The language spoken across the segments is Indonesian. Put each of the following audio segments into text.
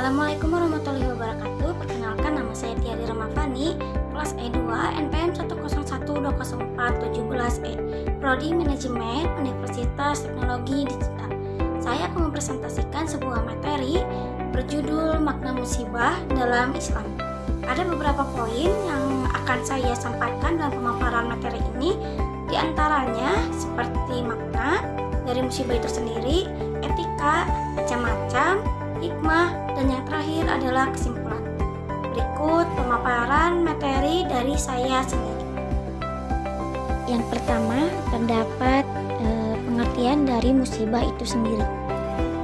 Assalamualaikum warahmatullahi wabarakatuh. Perkenalkan, nama saya Tiari Ramafani, kelas E2 NPM 101204717E, Prodi Manajemen Universitas Teknologi Digital. Saya akan mempresentasikan sebuah materi berjudul Makna Musibah dalam Islam. Ada beberapa poin yang akan saya sampaikan dalam pemaparan materi ini, di antaranya seperti makna dari musibah itu sendiri, etika, macam-macam, hikmah, dan yang terakhir adalah kesimpulan. Berikut pemaparan materi dari saya sendiri. Yang pertama, terdapat pengertian dari musibah itu sendiri.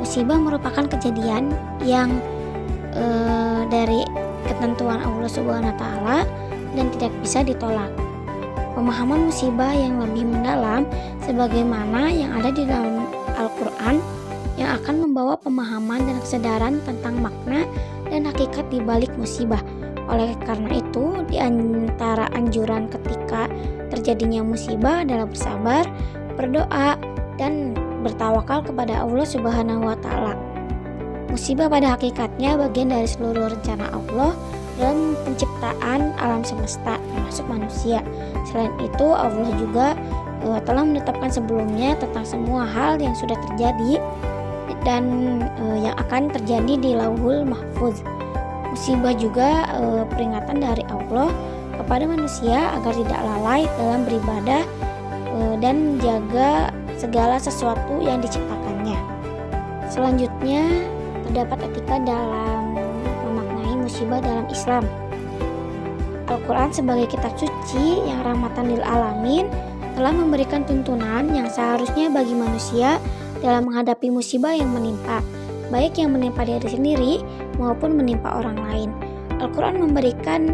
Musibah merupakan kejadian yang dari ketentuan Allah Subhanahu wa Ta'ala dan tidak bisa ditolak. Pemahaman musibah yang lebih mendalam sebagaimana yang ada di dalam Al-Quran yang akan membawa pemahaman dan kesadaran tentang makna dan hakikat di balik musibah. Oleh karena itu, di antara anjuran ketika terjadinya musibah adalah bersabar, berdoa, dan bertawakal kepada Allah Subhanahu wa Ta'ala. Musibah pada hakikatnya bagian dari seluruh rencana Allah dalam penciptaan alam semesta, termasuk manusia. Selain itu, Allah juga telah menetapkan sebelumnya tentang semua hal yang sudah terjadi dan yang akan terjadi di Lauhul Mahfuz. Musibah juga peringatan dari Allah kepada manusia agar tidak lalai dalam beribadah dan menjaga segala sesuatu yang diciptakannya. Selanjutnya, terdapat etika dalam memaknai musibah dalam Islam. Al-Quran sebagai kitab suci yang rahmatan lil alamin telah memberikan tuntunan yang seharusnya bagi manusia dalam menghadapi musibah yang menimpa, baik yang menimpa diri sendiri maupun menimpa orang lain. Al-Quran memberikan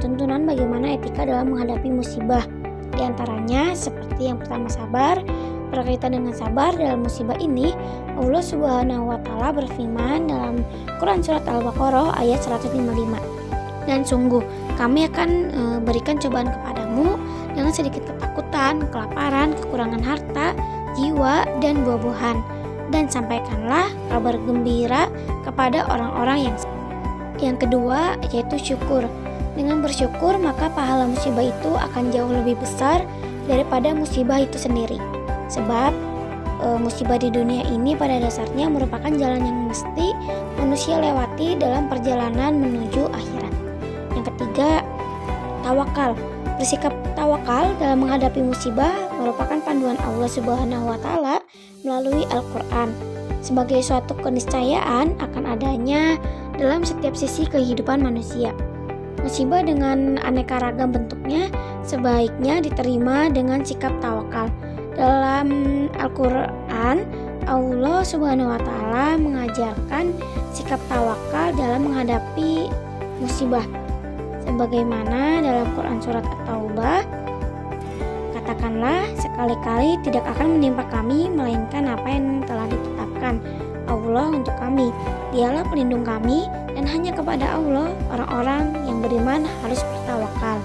tuntunan bagaimana etika dalam menghadapi musibah. Di antaranya seperti yang pertama, sabar. Berkaitan dengan sabar dalam musibah ini, Allah Subhanahu wa Ta'ala berfirman dalam Quran surat Al-Baqarah ayat 155. Dan sungguh kami akan berikan cobaan kepadamu dengan sedikit ketakutan, kelaparan, kekurangan harta, jiwa, dan buah-buahan, dan sampaikanlah kabar gembira kepada orang-orang yang kedua, yaitu syukur. Dengan bersyukur maka pahala musibah itu akan jauh lebih besar daripada musibah itu sendiri. Sebab musibah di dunia ini pada dasarnya merupakan jalan yang mesti manusia lewati dalam perjalanan menuju akhirat. Yang ketiga, tawakal. Bersikap tawakal dalam menghadapi musibah merupakan panduan Allah Subhanahu wa Ta'ala melalui Al-Quran sebagai suatu keniscayaan akan adanya dalam setiap sisi kehidupan manusia. Musibah dengan aneka ragam bentuknya sebaiknya diterima dengan sikap tawakal. Dalam Al-Quran, Allah Subhanahu wa Ta'ala mengajarkan sikap tawakal dalam menghadapi musibah. Sebagaimana dalam Quran surat At-Taubah, katakanlah, sekali-kali tidak akan menimpa kami melainkan apa yang telah ditetapkan Allah untuk kami. Dialah pelindung kami, dan hanya kepada Allah orang-orang yang beriman harus bertawakal.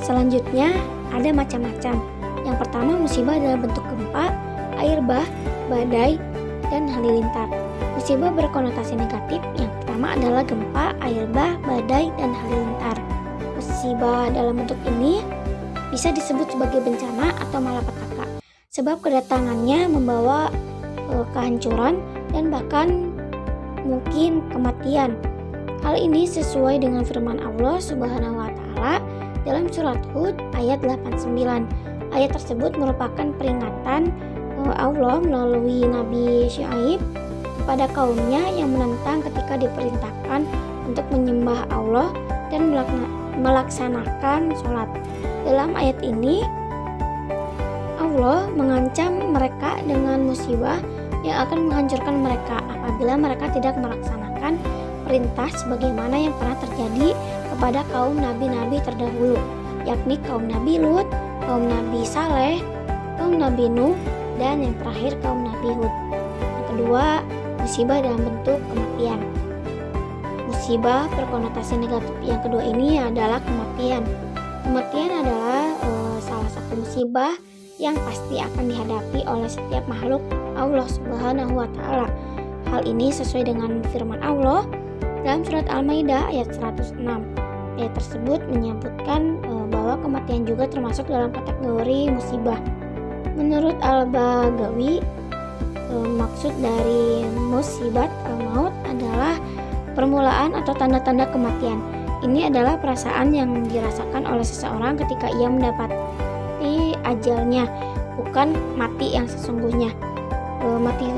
Selanjutnya ada macam-macam. Yang pertama, musibah dalam bentuk gempa, air bah, badai, dan halilintar. Musibah berkonotasi negatif. Yang pertama adalah gempa, air bah, badai, dan halilintar. Musibah dalam bentuk ini bisa disebut sebagai bencana atau malapetaka, sebab kedatangannya membawa kehancuran dan bahkan mungkin kematian. Hal ini sesuai dengan firman Allah Subhanahu wa Ta'ala dalam surat Hud ayat 89. Ayat tersebut merupakan peringatan Allah melalui Nabi Syuaib kepada kaumnya yang menentang ketika diperintahkan untuk menyembah Allah dan melaksanakan sholat. Dalam ayat ini, Allah mengancam mereka dengan musibah yang akan menghancurkan mereka apabila mereka tidak melaksanakan perintah sebagaimana yang pernah terjadi kepada kaum nabi-nabi terdahulu, yakni kaum Nabi Lut, kaum Nabi Saleh, kaum Nabi Nuh, dan yang terakhir kaum Nabi Hud. Yang kedua, musibah dalam bentuk kematian. Musibah berkonotasi negatif yang kedua ini adalah kematian. Kematian adalah salah satu musibah yang pasti akan dihadapi oleh setiap makhluk Allah Subhanahu wa Ta'ala. Hal ini sesuai dengan firman Allah dalam surat Al-Maidah ayat 106. Ayat tersebut menyebutkan bahwa kematian juga termasuk dalam kategori musibah. Menurut Al-Baghawi, maksud dari musibat al-maut adalah permulaan atau tanda-tanda kematian. Ini adalah perasaan yang dirasakan oleh seseorang ketika ia mendapati ajalnya, bukan mati yang sesungguhnya. Mati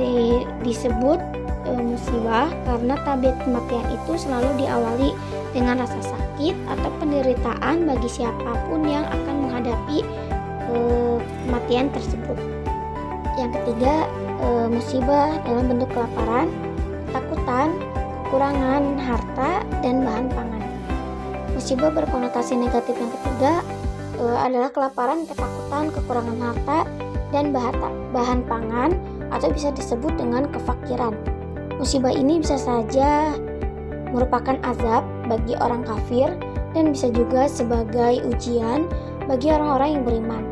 disebut musibah karena tabiat kematian itu selalu diawali dengan rasa sakit atau penderitaan bagi siapapun yang akan menghadapi kematian tersebut. Yang ketiga, musibah dalam bentuk kelaparan, ketakutan, kekurangan harta, dan bahan pangan. Musibah berkonotasi negatif yang ketiga adalah kelaparan, ketakutan, kekurangan harta, dan bahan pangan, atau bisa disebut dengan kefakiran. Musibah ini bisa saja merupakan azab bagi orang kafir dan bisa juga sebagai ujian bagi orang-orang yang beriman.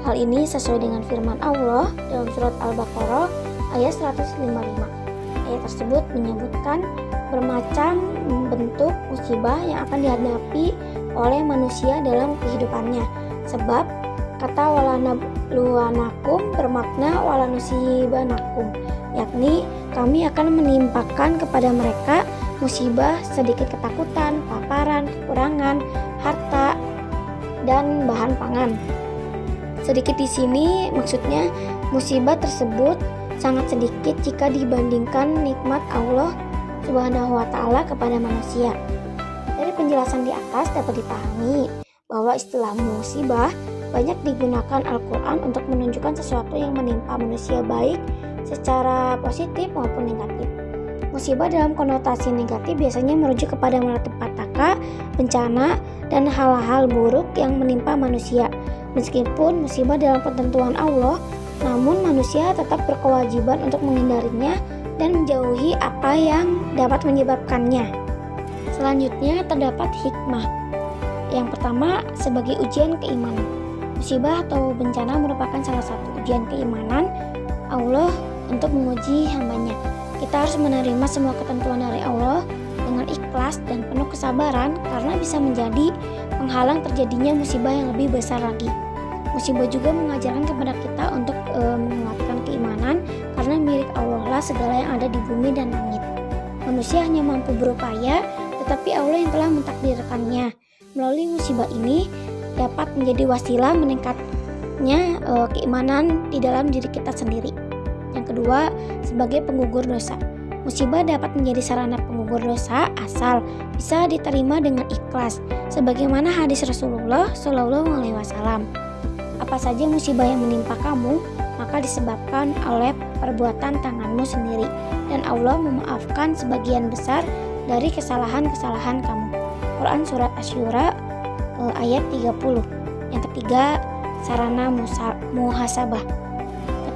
Hal ini sesuai dengan firman Allah dalam surat Al-Baqarah ayat 155. Ayat tersebut menyebutkan bermacam bentuk musibah yang akan dihadapi oleh manusia dalam kehidupannya. Sebab kata walanabluwanakum bermakna walanusibanakum, yakni kami akan menimpakan kepada mereka musibah sedikit ketakutan, paparan, kekurangan harta, dan bahan pangan. Sedikit di sini maksudnya musibah tersebut sangat sedikit jika dibandingkan nikmat Allah Subhanahu wa Ta'ala kepada manusia. Dari penjelasan di atas dapat dipahami bahwa istilah musibah banyak digunakan Al-Quran untuk menunjukkan sesuatu yang menimpa manusia baik secara positif maupun negatif. Musibah dalam konotasi negatif biasanya merujuk kepada malapetaka, bencana, dan hal-hal buruk yang menimpa manusia. Meskipun musibah dalam ketentuan Allah, namun manusia tetap berkewajiban untuk menghindarinya dan menjauhi apa yang dapat menyebabkannya. Selanjutnya terdapat hikmah. Yang pertama, sebagai ujian keimanan. Musibah atau bencana merupakan salah satu ujian keimanan Allah untuk menguji hambanya. Kita harus menerima semua ketentuan dari Allah dengan ikhlas dan penuh kesabaran karena bisa menjadi penghalang terjadinya musibah yang lebih besar lagi. Musibah juga mengajarkan kepada kita untuk menguatkan keimanan karena milik Allah lah segala yang ada di bumi dan langit. Manusia hanya mampu berupaya, tetapi Allah yang telah mentakdirkannya. Melalui musibah ini dapat menjadi wasilah meningkatnya keimanan di dalam diri kita sendiri. Yang kedua, sebagai penggugur dosa. Musibah dapat menjadi sarana penggugur dosa asal bisa diterima dengan ikhlas, sebagaimana hadis Rasulullah Shallallahu Alaihi Wasallam. Apa saja musibah yang menimpa kamu, maka disebabkan oleh perbuatan tanganmu sendiri, dan Allah memaafkan sebagian besar dari kesalahan-kesalahan kamu. Quran Surat Asy-Syura ayat 30. Yang ketiga, sarana muhasabah.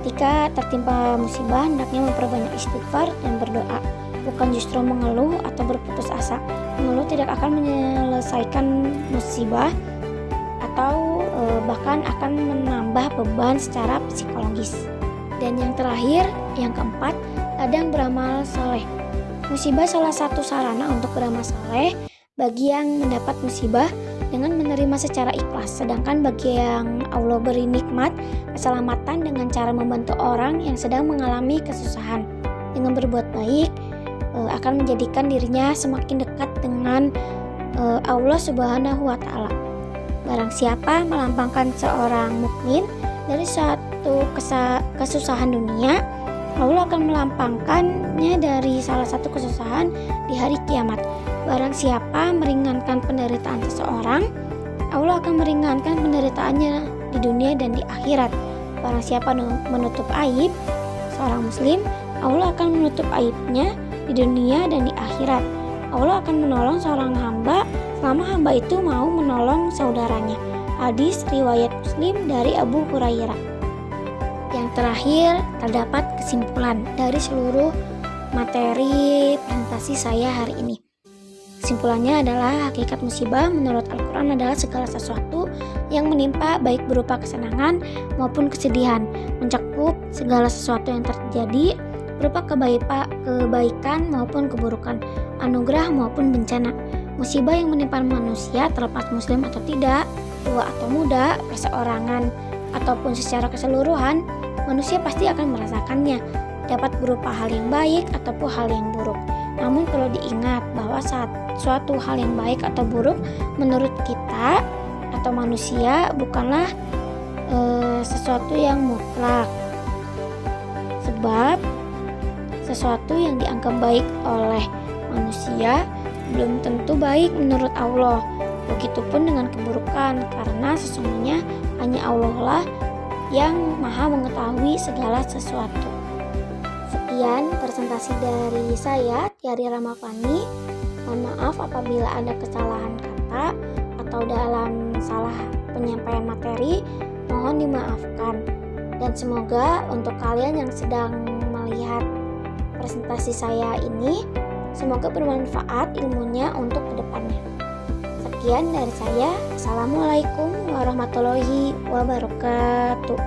Ketika tertimpa musibah, hendaknya memperbanyak istighfar dan berdoa, bukan justru mengeluh atau berputus asa. Mengeluh tidak akan menyelesaikan musibah atau bahkan akan menambah beban secara psikologis. Dan yang terakhir, yang keempat, kadang beramal soleh. Musibah salah satu sarana untuk beramal soleh bagi yang mendapat musibah dengan menerima secara ikhlas, sedangkan bagi yang Allah beri nikmat keselamatan dengan cara membantu orang yang sedang mengalami kesusahan. Dengan berbuat baik akan menjadikan dirinya semakin dekat dengan Allah Subhanahu wa Ta'ala. Barang siapa melampangkan seorang mukmin dari suatu kesusahan dunia, Allah akan melampangkannya dari salah satu kesusahan di hari kiamat. Barang siapa meringankan penderitaan seseorang, Allah akan meringankan penderitaannya di dunia dan di akhirat. Barang siapa menutup aib seorang muslim, Allah akan menutup aibnya di dunia dan di akhirat. Allah akan menolong seorang hamba selama hamba itu mau menolong saudaranya. Hadis riwayat Muslim dari Abu Hurairah. Yang terakhir, terdapat kesimpulan dari seluruh materi presentasi saya hari ini. Kesimpulannya adalah hakikat musibah menurut Al-Quran adalah segala sesuatu yang menimpa baik berupa kesenangan maupun kesedihan, mencakup segala sesuatu yang terjadi berupa kebaikan maupun keburukan, anugerah maupun bencana. Musibah yang menimpa manusia terlepas muslim atau tidak, tua atau muda, perseorangan, ataupun secara keseluruhan, manusia pasti akan merasakannya, dapat berupa hal yang baik ataupun hal yang buruk. Namun perlu diingat bahwa suatu hal yang baik atau buruk menurut kita atau manusia bukanlah sesuatu yang mutlak. Sebab sesuatu yang dianggap baik oleh manusia belum tentu baik menurut Allah. Begitupun dengan keburukan, karena sesungguhnya hanya Allah lah yang maha mengetahui segala sesuatu. Sekian presentasi dari saya, Tiari Ramapani. Mohon maaf apabila ada kesalahan kata atau dalam salah penyampaian materi, mohon dimaafkan. Dan semoga untuk kalian yang sedang melihat presentasi saya ini, semoga bermanfaat ilmunya untuk kedepannya. Sekian dari saya. Assalamualaikum warahmatullahi wabarakatuh.